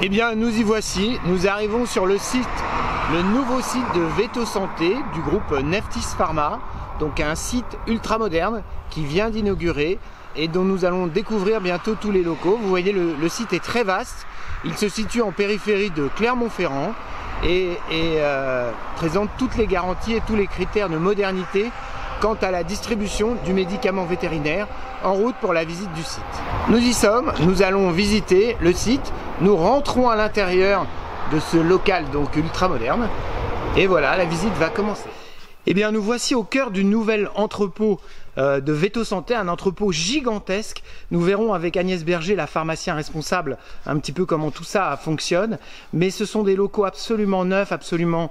Eh bien, nous y voici. Nous arrivons sur le site, le nouveau site de Veto Santé du groupe Neftis Pharma. Donc un site ultra moderne qui vient d'inaugurer et dont nous allons découvrir bientôt tous les locaux. Vous voyez, le site est très vaste. Il se situe en périphérie de Clermont-Ferrand et présente toutes les garanties et tous les critères de modernité quant à la distribution du médicament vétérinaire, en route pour la visite du site. Nous y sommes, nous allons visiter le site, nous rentrons à l'intérieur de ce local donc ultra moderne et voilà, la visite va commencer. Eh bien, nous voici au cœur du nouvel entrepôt de Veto Santé, un entrepôt gigantesque. Nous verrons avec Agnès Berger, la pharmacien responsable, un petit peu comment tout ça fonctionne. Mais ce sont des locaux absolument neufs, absolument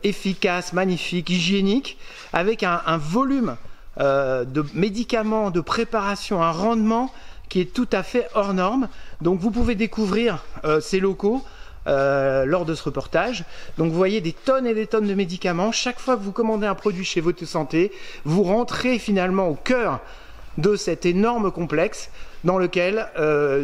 efficaces, magnifiques, hygiéniques, avec un volume de médicaments, de préparation, un rendement qui est tout à fait hors norme. Donc vous pouvez découvrir ces locaux lors de ce reportage. Donc vous voyez des tonnes et des tonnes de médicaments. Chaque fois que vous commandez un produit chez Veto Santé, vous rentrez finalement au cœur de cet énorme complexe dans lequel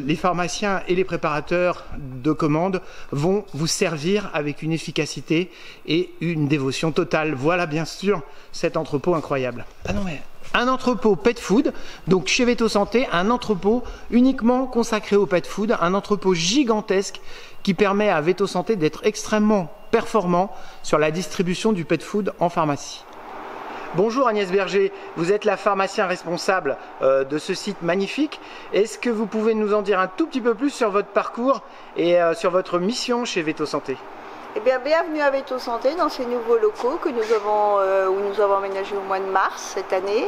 les pharmaciens et les préparateurs de commandes vont vous servir avec une efficacité et une dévotion totale. Voilà bien sûr cet entrepôt incroyable. Ah non mais... Un entrepôt pet food, donc chez Veto Santé, un entrepôt uniquement consacré au pet food, un entrepôt gigantesque qui permet à Veto Santé d'être extrêmement performant sur la distribution du pet food en pharmacie. Bonjour Agnès Berger, vous êtes la pharmacien responsable de ce site magnifique. Est-ce que vous pouvez nous en dire un tout petit peu plus sur votre parcours et sur votre mission chez Veto Santé ? Eh bien, bienvenue à Veto Santé dans ces nouveaux locaux que où nous avons aménagés au mois de mars cette année.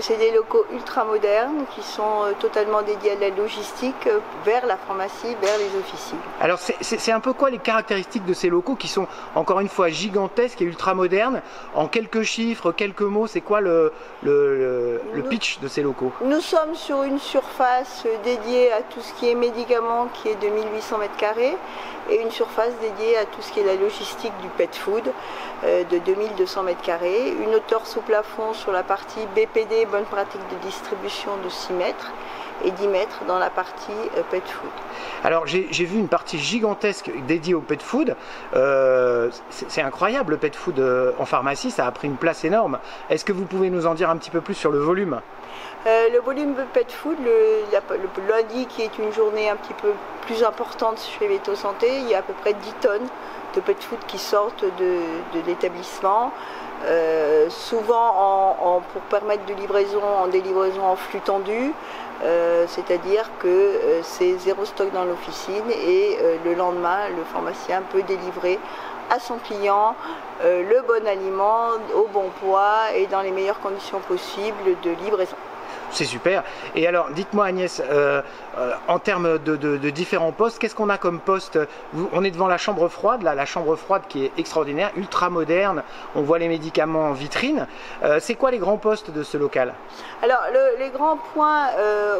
C'est des locaux ultra modernes qui sont totalement dédiés à la logistique vers la pharmacie, vers les officines. Alors c'est un peu quoi les caractéristiques de ces locaux qui sont encore une fois gigantesques et ultra modernes? En quelques chiffres, quelques mots, c'est quoi le pitch de ces locaux? Nous sommes sur une surface dédiée à tout ce qui est médicaments qui est de 1800 m² et une surface dédiée à tout ce qui est la logistique du pet food de 2200 m², une hauteur sous plafond sur la partie BPD, bonne pratique de distribution, de 6 mètres et 10 mètres dans la partie pet food. Alors j'ai vu une partie gigantesque dédiée au pet food, c'est incroyable le pet food en pharmacie, ça a pris une place énorme. Est-ce que vous pouvez nous en dire un petit peu plus sur le volume? Le volume de pet food, le lundi qui est une journée un petit peu plus importante chez Veto Santé, il y a à peu près 10 tonnes de pet food qui sortent de l'établissement. Souvent pour permettre des livraisons en flux tendu, c'est-à-dire que c'est zéro stock dans l'officine et le lendemain le pharmacien peut délivrer à son client le bon aliment au bon poids et dans les meilleures conditions possibles de livraison. C'est super. Et alors, dites-moi Agnès, en termes de différents postes, qu'est-ce qu'on a comme poste? On est devant la chambre froide, là, la chambre froide qui est extraordinaire, ultra moderne, on voit les médicaments en vitrine. C'est quoi les grands postes de ce local? Alors, les grands points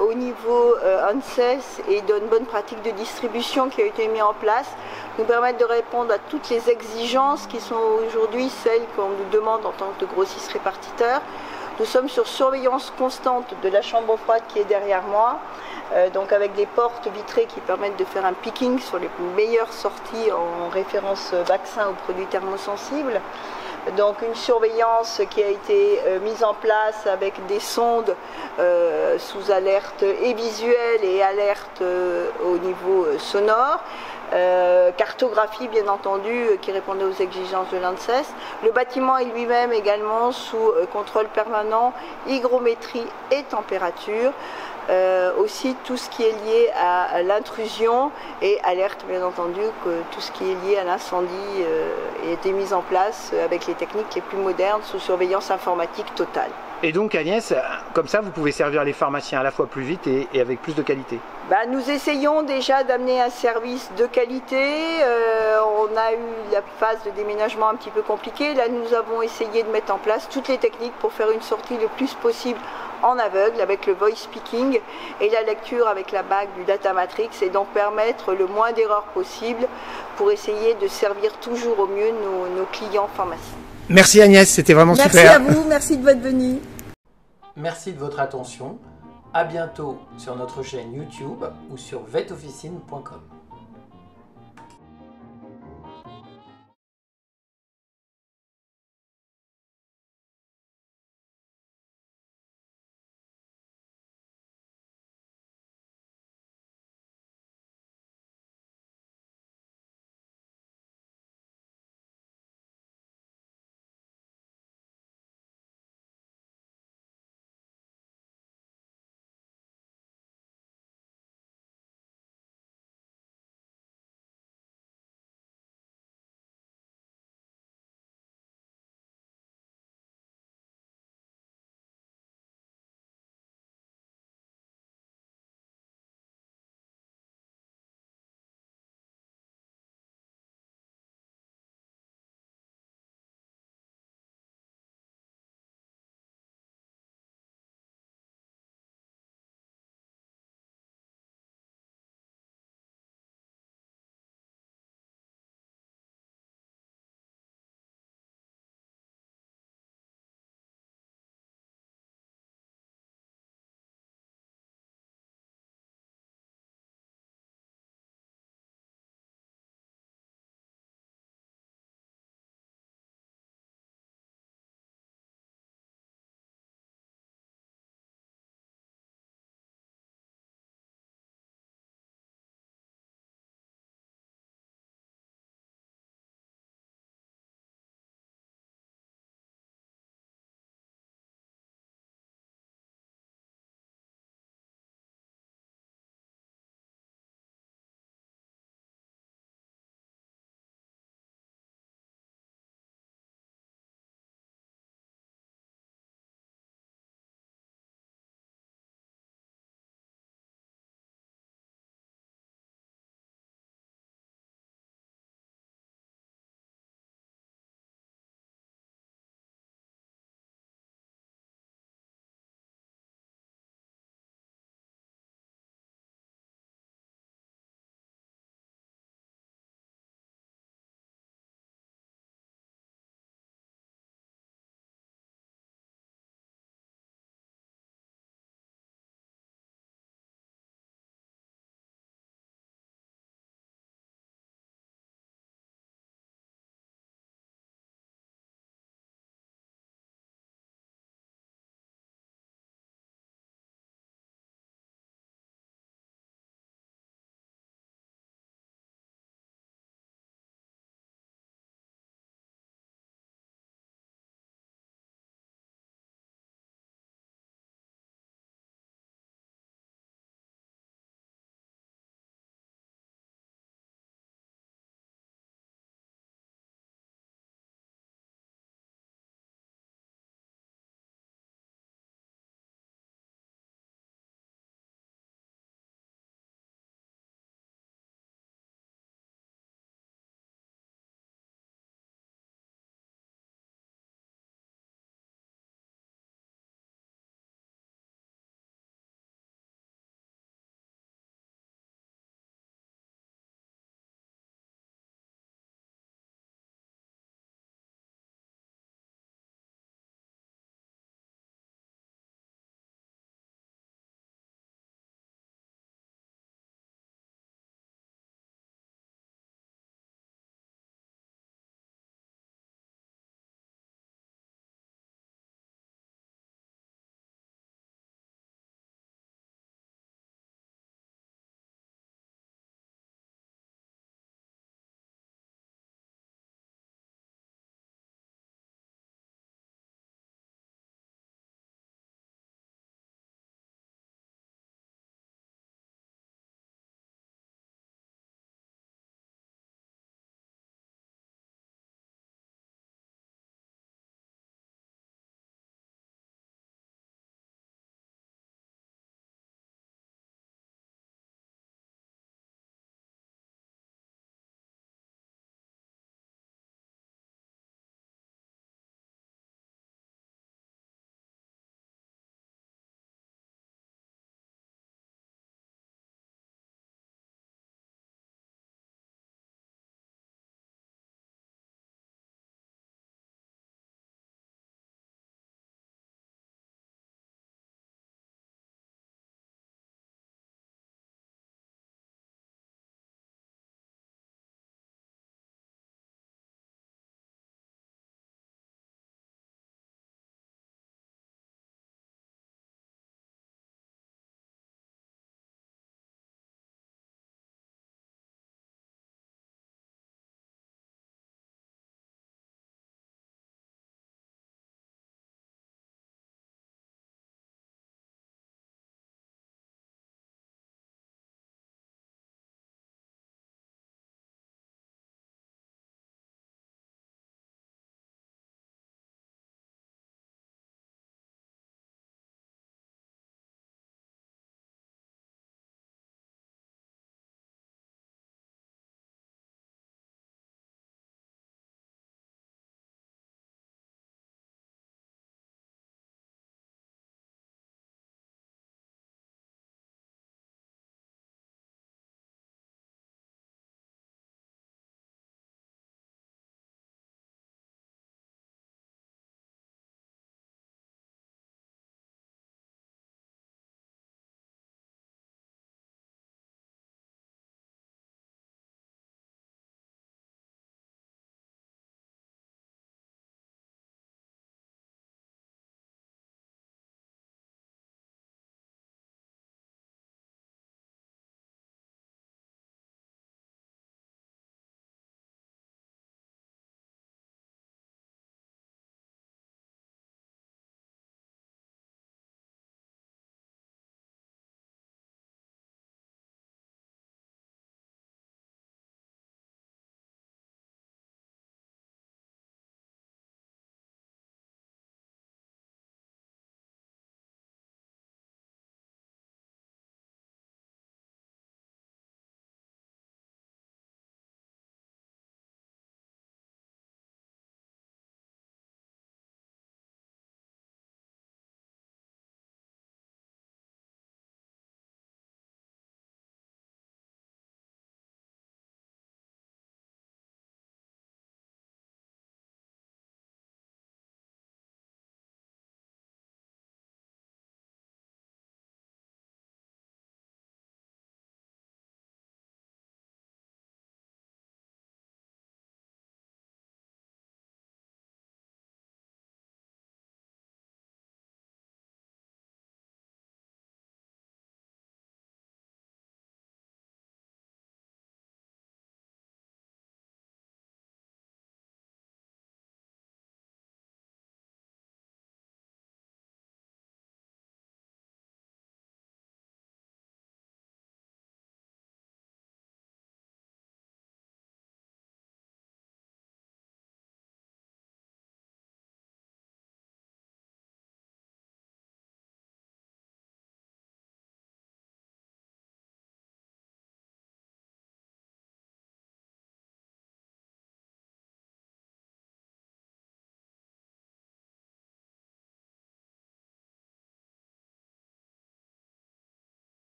au niveau ANSES et d'une bonne pratique de distribution qui a été mis en place nous permettent de répondre à toutes les exigences qui sont aujourd'hui celles qu'on nous demande en tant que grossiste répartiteur. Nous sommes sur surveillance constante de la chambre froide qui est derrière moi, donc avec des portes vitrées qui permettent de faire un picking sur les meilleures sorties en référence vaccin ou produits thermosensibles. Donc une surveillance qui a été mise en place avec des sondes sous alerte et visuelle et alerte au niveau sonore. Cartographie bien entendu qui répondait aux exigences de l'ANSES. Le bâtiment est lui-même également sous contrôle permanent, hygrométrie et température. Aussi tout ce qui est lié à l'intrusion et alerte bien entendu que tout ce qui est lié à l'incendie a été mis en place avec les techniques les plus modernes sous surveillance informatique totale. Et donc Agnès, comme ça vous pouvez servir les pharmaciens à la fois plus vite et avec plus de qualité. Nous essayons déjà d'amener un service de qualité. On a eu la phase de déménagement un petit peu compliquée. Là nous avons essayé de mettre en place toutes les techniques pour faire une sortie le plus possible en aveugle avec le voice speaking et la lecture avec la bague du data matrix et donc permettre le moins d'erreurs possible pour essayer de servir toujours au mieux nos clients pharmaciens. Merci Agnès, c'était vraiment super. Merci à vous, merci de votre venue. Merci de votre attention. À bientôt sur notre chaîne YouTube ou sur vetofficine.com.